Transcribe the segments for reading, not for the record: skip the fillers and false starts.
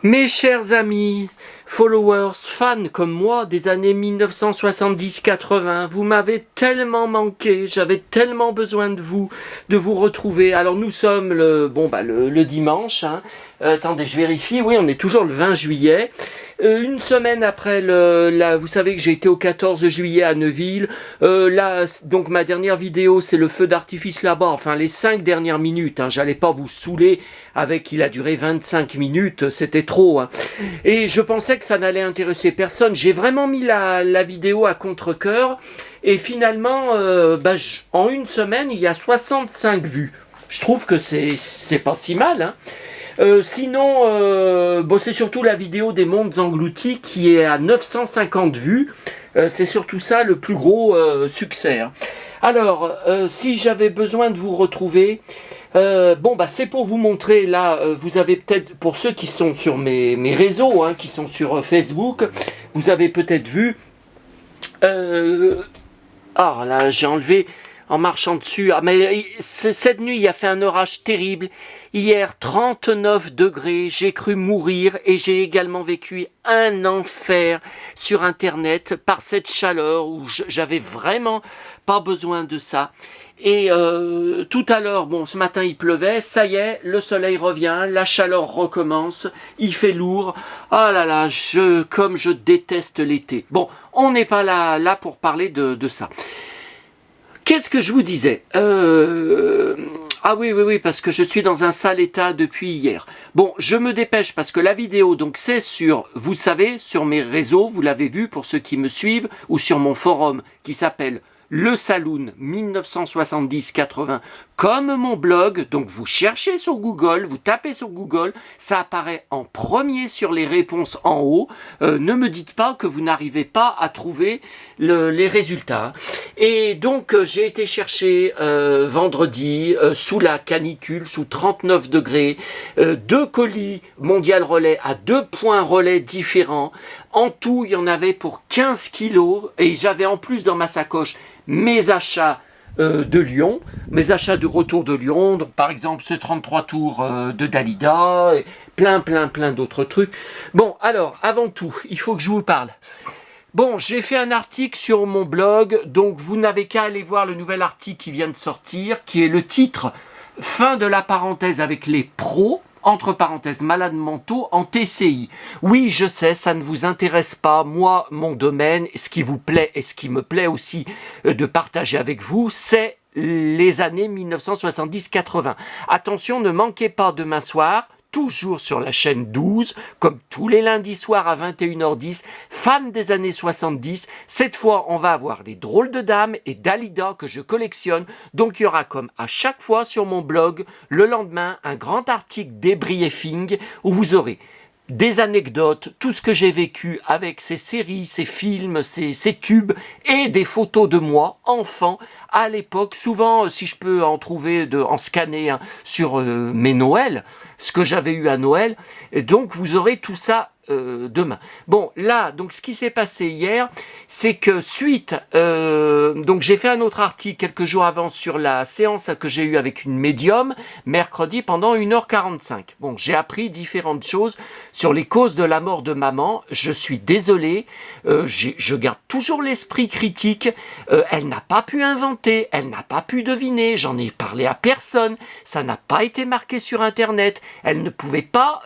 Mes chers amis, followers, fans comme moi des années 1970-80, vous m'avez tellement manqué, j'avais tellement besoin de vous retrouver. Alors nous sommes le dimanche, hein. Attendez, je vérifie, oui, on est toujours le 20 juillet. Une semaine après vous savez que j'ai été au 14 juillet à Neuville. Donc ma dernière vidéo, c'est le feu d'artifice là-bas. Enfin, les 5 dernières minutes. Hein, j'allais pas vous saouler avec. Il a duré 25 minutes. C'était trop. Hein. Et je pensais que ça n'allait intéresser personne. J'ai vraiment mis la vidéo à contre-cœur. Et finalement, en une semaine, il y a 65 vues. Je trouve que c'est pas si mal. Hein. Sinon, c'est surtout la vidéo des mondes engloutis qui est à 950 vues. C'est surtout ça le plus gros succès. Hein. Alors, si j'avais besoin de vous retrouver, c'est pour vous montrer, là, vous avez peut-être, pour ceux qui sont sur mes réseaux, hein, qui sont sur Facebook, vous avez peut-être vu, là, j'ai enlevé en marchant dessus. Ah, mais cette nuit, il a fait un orage terrible. Hier, 39 degrés, j'ai cru mourir et j'ai également vécu un enfer sur Internet par cette chaleur où j'avais vraiment pas besoin de ça. Et tout à l'heure, ce matin il pleuvait, ça y est, le soleil revient, la chaleur recommence, il fait lourd. Ah là là, comme je déteste l'été. Bon, on n'est pas là pour parler de ça. Qu'est-ce que je vous disais Ah oui, parce que je suis dans un sale état depuis hier. Bon, je me dépêche parce que la vidéo, donc c'est vous savez, sur mes réseaux, vous l'avez vu pour ceux qui me suivent, ou sur mon forum qui s'appelle Le Saloon 1970-80, comme mon blog. Donc vous cherchez sur Google, vous tapez sur Google, ça apparaît en premier sur les réponses en haut. Ne me dites pas que vous n'arrivez pas à trouver les résultats. Et donc j'ai été chercher vendredi sous la canicule, sous 39 degrés, 2 colis Mondial Relais à 2 points relais différents. En tout, il y en avait pour 15 kilos et j'avais en plus dans ma sacoche mes achats de Lyon, mes achats de retour de Lyon, donc par exemple ce 33 tours de Dalida, et plein d'autres trucs. Bon, alors, avant tout, il faut que je vous parle. Bon, j'ai fait un article sur mon blog, donc vous n'avez qu'à aller voir le nouvel article qui vient de sortir, qui est le titre « Fin de la parenthèse avec les pros ». Entre parenthèses, malades mentaux en TCI. Oui, je sais, ça ne vous intéresse pas. Moi, mon domaine, ce qui vous plaît et ce qui me plaît aussi de partager avec vous, c'est les années 1970-80. Attention, ne manquez pas demain soir, toujours sur la chaîne 12, comme tous les lundis soirs à 21h10, fans des années 70. Cette fois, on va avoir les drôles de dames et Dalida que je collectionne. Donc, il y aura comme à chaque fois sur mon blog, le lendemain, un grand article débriefing où vous aurez des anecdotes, tout ce que j'ai vécu avec ces séries, ces films, ces tubes et des photos de moi, enfant, à l'époque. Souvent, si je peux en trouver, en scanner sur mes Noëls, ce que j'avais eu à Noël. Et donc, vous aurez tout ça demain. Bon, là, donc ce qui s'est passé hier, c'est que donc j'ai fait un autre article quelques jours avant sur la séance que j'ai eue avec une médium, mercredi pendant 1h45. Bon, j'ai appris différentes choses sur les causes de la mort de maman. Je suis désolé, je garde toujours l'esprit critique. Elle n'a pas pu inventer, elle n'a pas pu deviner, j'en ai parlé à personne, ça n'a pas été marqué sur Internet, elle ne pouvait pas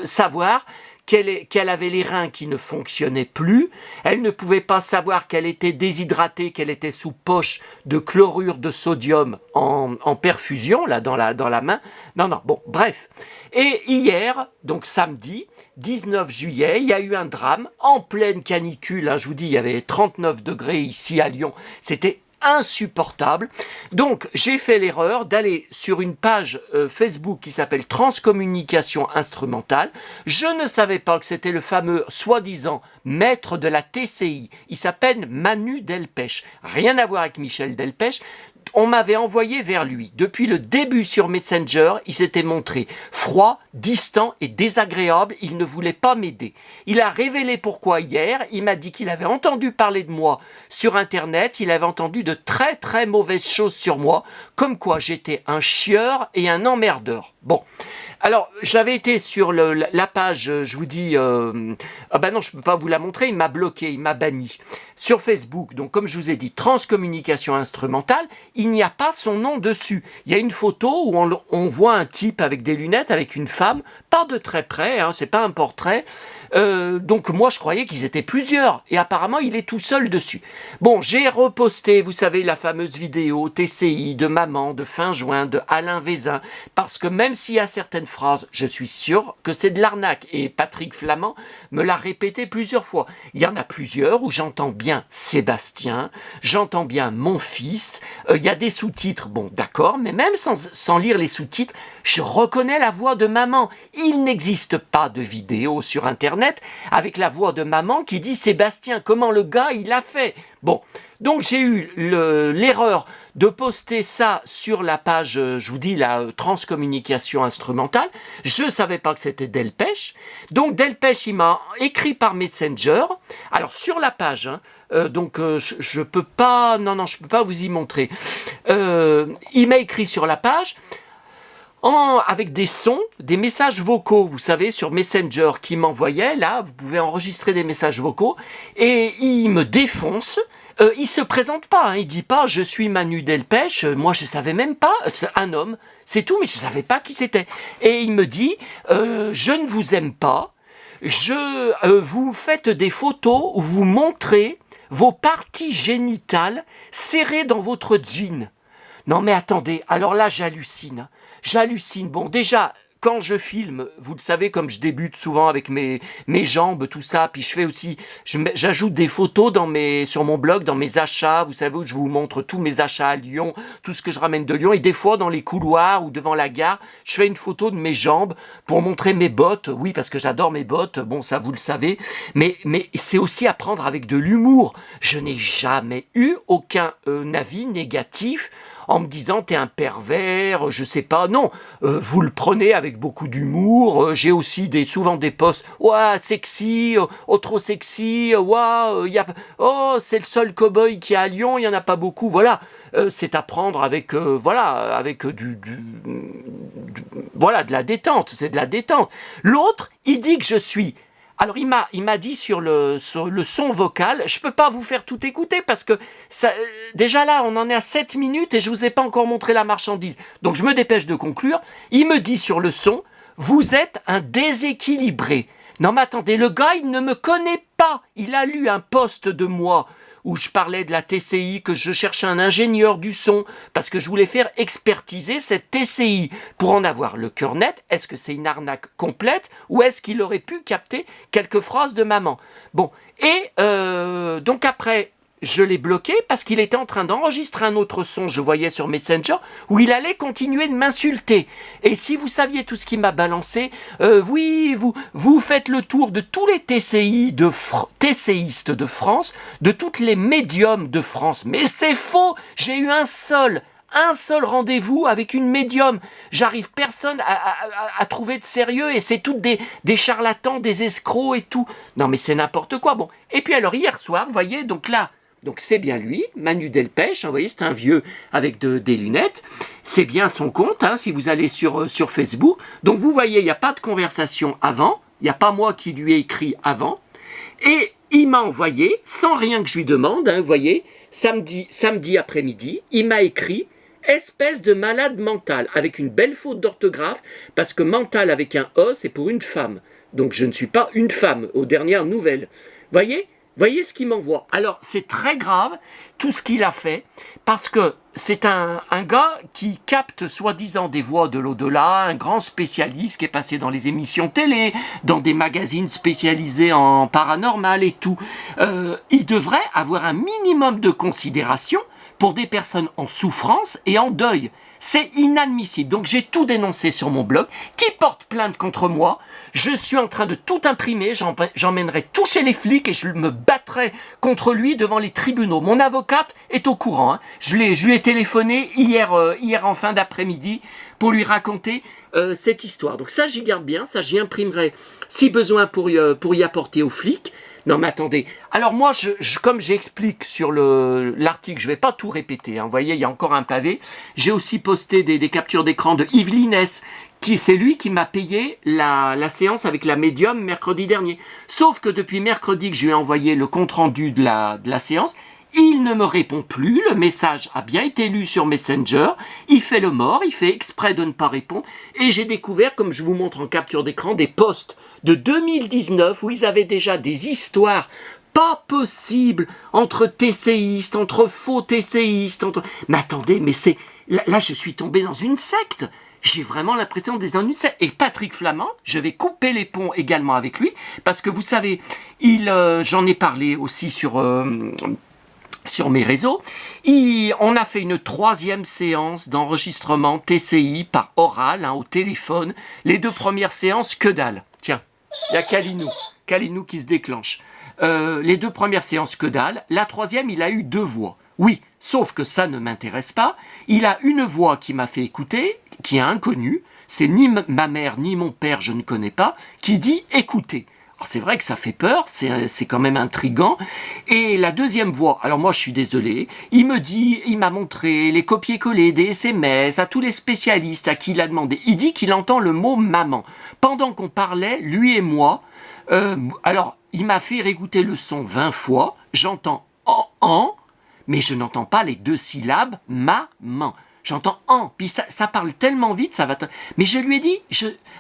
savoir qu'elle avait les reins qui ne fonctionnaient plus, elle ne pouvait pas savoir qu'elle était déshydratée, qu'elle était sous poche de chlorure de sodium en perfusion, là, dans la main. Non, bon, bref. Et hier, donc samedi, 19 juillet, il y a eu un drame en pleine canicule, hein, je vous dis, il y avait 39 degrés ici à Lyon, c'était insupportable. Donc, j'ai fait l'erreur d'aller sur une page Facebook qui s'appelle Transcommunication Instrumentale. Je ne savais pas que c'était le fameux, soi-disant, maître de la TCI. Il s'appelle Manu Delpech. Rien à voir avec Michel Delpech. On m'avait envoyé vers lui. Depuis le début sur Messenger, il s'était montré froid, distant et désagréable. Il ne voulait pas m'aider. Il a révélé pourquoi hier. Il m'a dit qu'il avait entendu parler de moi sur Internet. Il avait entendu de très mauvaises choses sur moi, comme quoi j'étais un chieur et un emmerdeur. Bon, Alors, j'avais été sur la page, je vous dis, ah ben non, je peux pas vous la montrer, il m'a bloqué, il m'a banni. Sur Facebook, donc comme je vous ai dit, transcommunication instrumentale, il n'y a pas son nom dessus. Il y a une photo où on voit un type avec des lunettes, avec une femme, pas de très près, hein, c'est pas un portrait. Donc moi je croyais qu'ils étaient plusieurs et apparemment il est tout seul dessus. Bon, j'ai reposté, vous savez, la fameuse vidéo TCI de maman de fin juin de Alain Vézin, parce que même s'il y a certaines phrases, je suis sûr que c'est de l'arnaque et Patrick Flamand me l'a répété plusieurs fois. Il y en a plusieurs où j'entends bien Sébastien, j'entends bien mon fils, il y a des sous-titres, bon d'accord, mais même sans lire les sous-titres, je reconnais la voix de maman. Il n'existe pas de vidéo sur Internet avec la voix de maman qui dit Sébastien, comment le gars il a fait. Bon, donc j'ai eu l'erreur de poster ça sur la page, je vous dis, la transcommunication instrumentale. Je ne savais pas que c'était Delpech. Donc Delpech, il m'a écrit par Messenger. Alors sur la page, hein, je peux pas, non, je peux pas vous y montrer. Il m'a écrit sur la page. Avec des sons, des messages vocaux, vous savez, sur Messenger qui m'envoyait, là, vous pouvez enregistrer des messages vocaux, et il me défonce, il se présente pas, hein, il dit pas « je suis Manu Delpech », moi je savais même pas, c'est un homme, c'est tout, mais je savais pas qui c'était. Et il me dit « je ne vous aime pas, vous faites des photos où vous montrez vos parties génitales serrées dans votre jean ». Non mais attendez, alors là j'hallucine. Bon déjà, quand je filme, vous le savez, comme je débute souvent avec mes jambes, tout ça, puis je fais aussi, j'ajoute des photos sur mon blog, dans mes achats, vous savez, où je vous montre tous mes achats à Lyon, tout ce que je ramène de Lyon, et des fois dans les couloirs ou devant la gare, je fais une photo de mes jambes pour montrer mes bottes, oui, parce que j'adore mes bottes, bon, ça vous le savez, mais c'est aussi à prendre avec de l'humour. Je n'ai jamais eu aucun avis négatif en me disant t'es un pervers, je sais pas, non, vous le prenez avec beaucoup d'humour, j'ai aussi souvent des posts, ouah, sexy, oh, trop sexy, ouah, c'est le seul cow-boy qu'il y a à Lyon, il y en a pas beaucoup, voilà, c'est à prendre avec, avec de la détente, c'est de la détente. L'autre, il dit que je suis... Alors il m'a dit sur le son vocal, je peux pas vous faire tout écouter parce que ça, déjà là on en est à 7 minutes et je vous ai pas encore montré la marchandise. Donc je me dépêche de conclure. Il me dit sur le son, vous êtes un déséquilibré. Non mais attendez, le gars il ne me connaît pas. Il a lu un post de moi où je parlais de la TCI, que je cherchais un ingénieur du son, parce que je voulais faire expertiser cette TCI pour en avoir le cœur net. Est-ce que c'est une arnaque complète ou est-ce qu'il aurait pu capter quelques phrases de maman? Bon, et donc après, je l'ai bloqué parce qu'il était en train d'enregistrer un autre son, je voyais sur Messenger, où il allait continuer de m'insulter. Et si vous saviez tout ce qu'il m'a balancé, oui, vous faites le tour de tous les TCistes de France, de toutes les médiums de France. Mais c'est faux, j'ai eu un seul rendez-vous avec une médium. J'arrive personne à trouver de sérieux et c'est toutes des charlatans, des escrocs et tout. Non mais c'est n'importe quoi. Bon. Et puis alors hier soir, vous voyez, donc là, donc c'est bien lui, Manu Delpech, vous voyez, c'est un vieux avec des lunettes. C'est bien son compte, hein, si vous allez sur Facebook. Donc vous voyez, il n'y a pas de conversation avant, il n'y a pas moi qui lui ai écrit avant. Et il m'a envoyé, sans rien que je lui demande, hein, vous voyez, samedi après-midi, il m'a écrit « Espèce de malade mental » avec une belle faute d'orthographe, parce que mental avec un E, c'est pour une femme. Donc je ne suis pas une femme, aux dernières nouvelles. Voyez ce qu'il m'envoie. Alors, c'est très grave, tout ce qu'il a fait, parce que c'est un gars qui capte soi-disant des voix de l'au-delà, un grand spécialiste qui est passé dans les émissions télé, dans des magazines spécialisés en paranormal et tout. Il devrait avoir un minimum de considération pour des personnes en souffrance et en deuil. C'est inadmissible. Donc j'ai tout dénoncé sur mon blog, qui porte plainte contre moi. Je suis en train de tout imprimer, j'emmènerai tout chez les flics et je me battrai contre lui devant les tribunaux. Mon avocate est au courant. Hein. Je lui ai téléphoné hier en fin d'après-midi pour lui raconter cette histoire. Donc ça, j'y garde bien, ça j'y imprimerai si besoin pour y apporter aux flics. Non mais attendez, alors moi, comme j'explique sur l'article, je vais pas tout répéter, hein. Vous voyez, il y a encore un pavé. J'ai aussi posté des captures d'écran de Yves Linès, c'est lui qui m'a payé la séance avec la médium mercredi dernier. Sauf que depuis mercredi que je lui ai envoyé le compte-rendu de la séance, il ne me répond plus, le message a bien été lu sur Messenger, il fait le mort, il fait exprès de ne pas répondre, et j'ai découvert, comme je vous montre en capture d'écran, des posts de 2019 où ils avaient déjà des histoires pas possibles entre TCistes, entre faux TCistes, Mais attendez, mais c'est... Là, je suis tombé dans une secte. J'ai vraiment l'impression d'être dans une secte. Et Patrick Flament, je vais couper les ponts également avec lui, parce que vous savez, j'en ai parlé aussi sur mes réseaux, on a fait une 3e séance d'enregistrement TCI par oral, au téléphone. Les 2 premières séances, que dalle. Tiens, il y a Kalinou qui se déclenche. Les 2 premières séances, que dalle. La 3e, il a eu 2 voix. Oui, sauf que ça ne m'intéresse pas. Il a une voix qui m'a fait écouter, qui est inconnue. C'est ni ma mère, ni mon père, je ne connais pas, qui dit « écoutez ». Alors c'est vrai que ça fait peur, c'est quand même intriguant. Et la 2e voix, alors moi je suis désolé, il m'a montré les copier-coller des SMS à tous les spécialistes à qui il a demandé. Il dit qu'il entend le mot maman. Pendant qu'on parlait, lui et moi, alors il m'a fait réécouter le son 20 fois, j'entends en, mais je n'entends pas les 2 syllabes maman. J'entends « en », puis ça parle tellement vite, ça va... Mais je lui ai dit,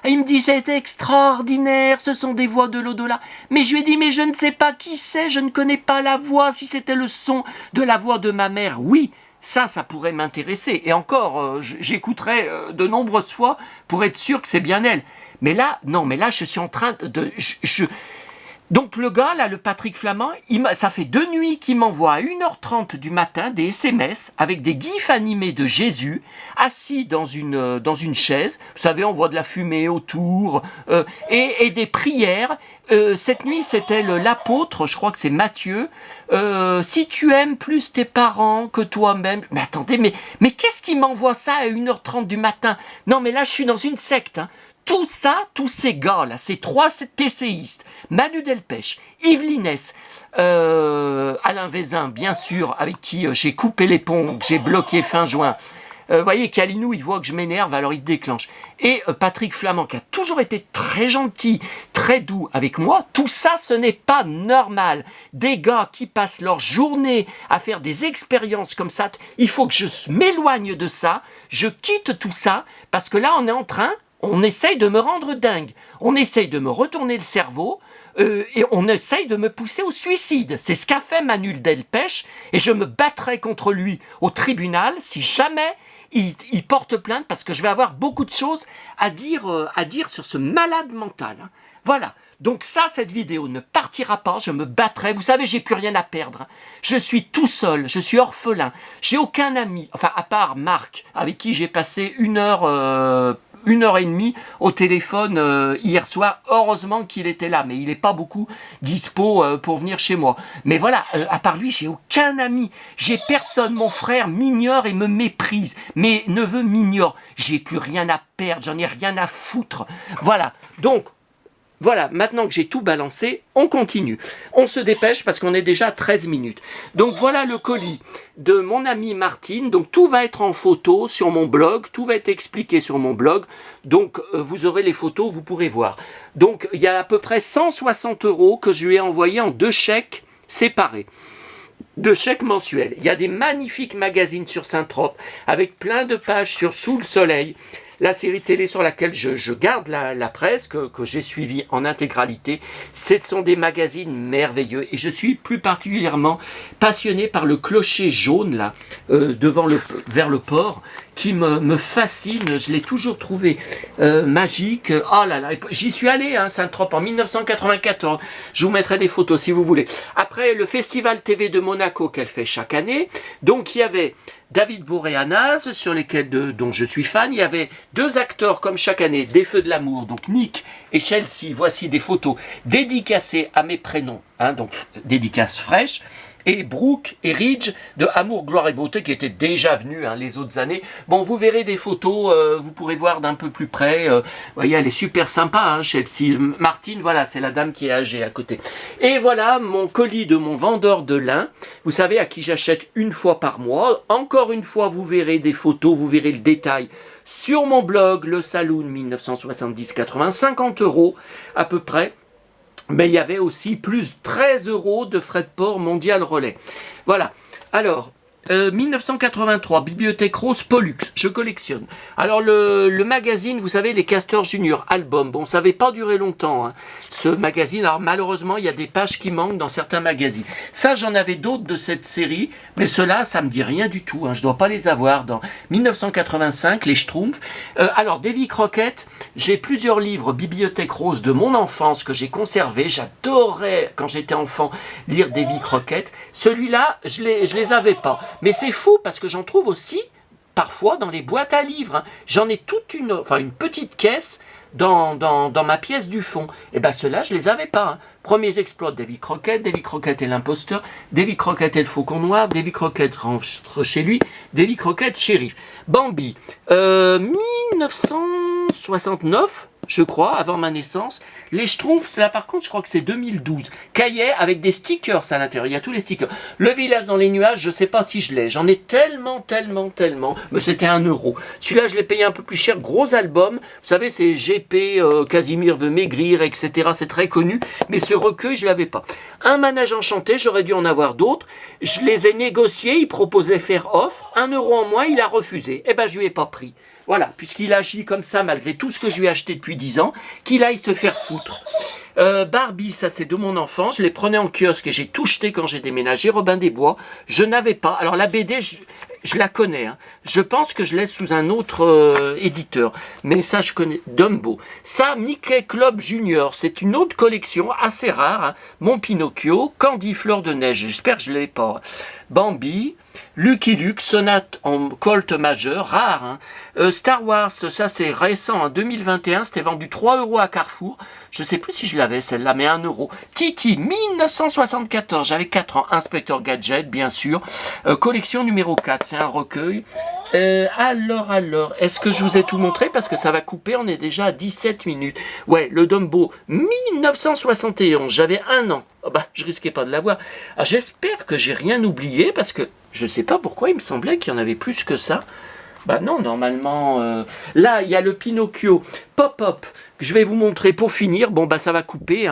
il me dit « c'est extraordinaire, ce sont des voix de l'au-delà ». Mais je lui ai dit « mais je ne sais pas qui c'est, je ne connais pas la voix, si c'était le son de la voix de ma mère, oui, ça pourrait m'intéresser. Et encore, j'écouterai de nombreuses fois pour être sûr que c'est bien elle. Mais là, non, mais là, je suis en train de... Donc le gars, là, le Patrick Flament, ça fait 2 nuits qu'il m'envoie à 1h30 du matin des SMS avec des gifs animés de Jésus, assis dans une chaise. Vous savez, on voit de la fumée autour, et des prières. Cette nuit, c'était l'apôtre, je crois que c'est Matthieu. Si tu aimes plus tes parents que toi-même... Mais attendez, mais qu'est-ce qui m'envoie ça à 1h30 du matin? Non, mais là, je suis dans une secte, hein. Tout ça, tous ces gars-là, ces 3 TCistes, Manu Delpech, Yves Linès, Alain Vézin, bien sûr, avec qui j'ai coupé les ponts, que j'ai bloqué fin juin. Vous voyez, Kalinou, il voit que je m'énerve, alors il se déclenche. Et Patrick Flament, qui a toujours été très gentil, très doux avec moi, tout ça, ce n'est pas normal. Des gars qui passent leur journée à faire des expériences comme ça, il faut que je m'éloigne de ça, je quitte tout ça, parce que là, on essaye de me rendre dingue, on essaye de me retourner le cerveau, et on essaye de me pousser au suicide. C'est ce qu'a fait Manu Delpech, et je me battrai contre lui au tribunal si jamais il porte plainte, parce que je vais avoir beaucoup de choses à dire sur ce malade mental. Voilà. Donc ça, cette vidéo ne partira pas, je me battrai. Vous savez, j'ai plus rien à perdre. Je suis tout seul, je suis orphelin. J'ai aucun ami, enfin à part Marc, avec qui j'ai passé 1h30 au téléphone hier soir. Heureusement qu'il était là, mais il n'est pas beaucoup dispo pour venir chez moi. Mais voilà, à part lui, j'ai aucun ami. J'ai personne. Mon frère m'ignore et me méprise. Mes neveux m'ignorent. J'ai plus rien à perdre. J'en ai rien à foutre. Voilà. Donc, voilà, maintenant que j'ai tout balancé, on continue. On se dépêche parce qu'on est déjà à 13 minutes. Donc voilà le colis de mon amie Martine. Donc tout va être en photo sur mon blog, tout va être expliqué sur mon blog. Donc vous aurez les photos, vous pourrez voir. Donc il y a à peu près 160 € que je lui ai envoyé en 2 chèques séparés. 2 chèques mensuels. Il y a des magnifiques magazines sur Saint-Trope avec plein de pages sur Sous le soleil. La série télé sur laquelle je garde la presse, que j'ai suivie en intégralité, ce sont des magazines merveilleux. Et je suis plus particulièrement passionné par le clocher jaune, là, vers le port, qui me fascine. Je l'ai toujours trouvé magique. Oh là là, j'y suis allé, Saint-Trope, en 1994. Je vous mettrai des photos si vous voulez. Après, le Festival TV de Monaco qu'elle fait chaque année. Donc, il y avait David Boreanaz, dont je suis fan. Il y avait 2 acteurs, comme chaque année, des Feux de l'amour, donc Nick et Chelsea. Voici des photos dédicacées à mes prénoms, donc dédicace fraîche. et Brooke et Ridge de Amour, Gloire et Beauté qui étaient déjà venus les autres années. Bon, vous verrez des photos, vous pourrez voir d'un peu plus près. Vous voyez, elle est super sympa, Chelsea. Martine, voilà, c'est la dame qui est âgée à côté. Et voilà mon colis de mon vendeur de lin. Vous savez, à qui j'achète une fois par mois. Encore une fois, vous verrez des photos, vous verrez le détail sur mon blog, le Saloon 1970-80, 50 € à peu près. Mais il y avait aussi plus 13 € de frais de port mondial relais. Voilà. Alors, 1983, Bibliothèque Rose Pollux, je collectionne. Alors le magazine, vous savez, les Castors Junior, album, bon, ça n'avait pas duré longtemps, ce magazine. Alors malheureusement, il y a des pages qui manquent dans certains magazines. Ça, j'en avais d'autres de cette série, mais ceux-là, ça me dit rien du tout. Je ne dois pas les avoir. Dans 1985, les Schtroumpfs. Alors, Davy Crockett, j'ai plusieurs livres Bibliothèque Rose de mon enfance que j'ai conservés. J'adorais, quand j'étais enfant, lire Davy Crockett. Celui-là, je les avais pas. Mais c'est fou parce que j'en trouve aussi parfois dans les boîtes à livres. J'en ai toute une petite caisse dans ma pièce du fond. Et bien ceux-là, je les avais pas. Premiers exploits de Davy Crockett et l'imposteur, Davy Crockett et le faucon noir, Davy Crockett rentre chez lui, Davy Crockett shérif. Bambi, 1969, je crois, avant ma naissance. Les Schtroumpfs, là par contre, je crois que c'est 2012. Cahier avec des stickers à l'intérieur. Il y a tous les stickers. Le village dans les nuages, je ne sais pas si je l'ai. J'en ai tellement. Mais c'était 1 €. Celui-là, je l'ai payé un peu plus cher. Gros album. Vous savez, c'est GP, Casimir veut maigrir, etc. C'est très connu. Mais ce recueil, je ne l'avais pas. Un manège enchanté, j'aurais dû en avoir d'autres. Je les ai négociés. Il proposait faire offre. 1 € en moins, il a refusé. Eh ben, je lui ai pas pris. Voilà, puisqu'il agit comme ça malgré tout ce que je lui ai acheté depuis 10 ans, qu'il aille se faire foutre. Barbie, ça c'est de mon enfance, je les prenais en kiosque et j'ai tout jeté quand j'ai déménagé. Robin des Bois, je n'avais pas. Alors la BD, je la connais. Je pense que je laisse sous un autre éditeur. Mais ça, je connais. Dumbo. Ça, Mickey Club Junior, c'est une autre collection assez rare. Mon Pinocchio, Candy Fleur de Neige, j'espère que je ne l'ai pas. Bambi, Lucky Luke, Sonate en Colt majeur, rare. Star Wars, ça c'est récent, en 2021, c'était vendu 3 € à Carrefour. Je ne sais plus si je l'avais celle-là, mais 1 €. Titi, 1974, j'avais 4 ans. Inspecteur Gadget, bien sûr. Collection numéro 4, c'est un recueil. Alors, est-ce que je vous ai tout montré? Parce que ça va couper, on est déjà à 17 minutes. Ouais, le Dumbo, 1971, j'avais 1 an. Oh bah, je risquais pas de l'avoir. J'espère que j'ai rien oublié, parce que je ne sais pas pourquoi, il me semblait qu'il y en avait plus que ça. Bah non, normalement... Là, il y a le Pinocchio Pop-Up, que je vais vous montrer pour finir. Bon, bah ça va couper.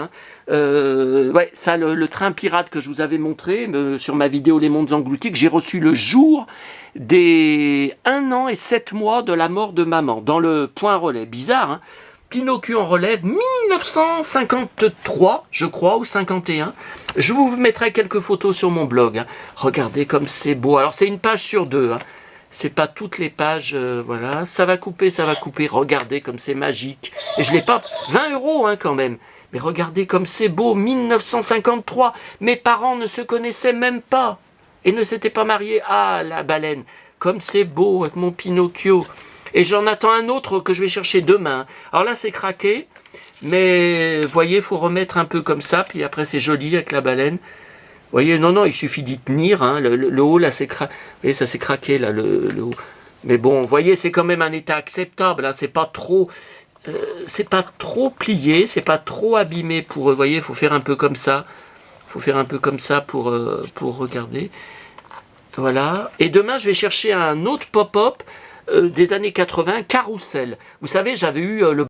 Ouais, ça, le train pirate que je vous avais montré sur ma vidéo Les Mondes Engloutis, que j'ai reçu le jour des 1 an et 7 mois de la mort de maman, dans le point relais. Bizarre, Pinocchio en relève, 1953, je crois, ou 51. Je vous mettrai quelques photos sur mon blog. Regardez comme c'est beau. Alors, c'est une page sur 2, C'est pas toutes les pages, voilà. Ça va couper. Regardez comme c'est magique. Et je l'ai pas... 20 € quand même. Mais regardez comme c'est beau. 1953. Mes parents ne se connaissaient même pas. Et ne s'étaient pas mariés. Ah, la baleine. Comme c'est beau avec mon Pinocchio. Et j'en attends un autre que je vais chercher demain. Alors là, c'est craqué. Mais, vous voyez, il faut remettre un peu comme ça. Puis après, c'est joli avec la baleine. Vous voyez, non, il suffit d'y tenir. Le haut, là, c'est craqué. Vous voyez, ça s'est craqué, là, le haut. Mais bon, vous voyez, c'est quand même un état acceptable. C'est pas trop plié, c'est pas trop abîmé pour... Vous voyez, il faut faire un peu comme ça. Pour regarder. Voilà. Et demain, je vais chercher un autre pop-up des années 80, Carrousel. Vous savez, j'avais eu le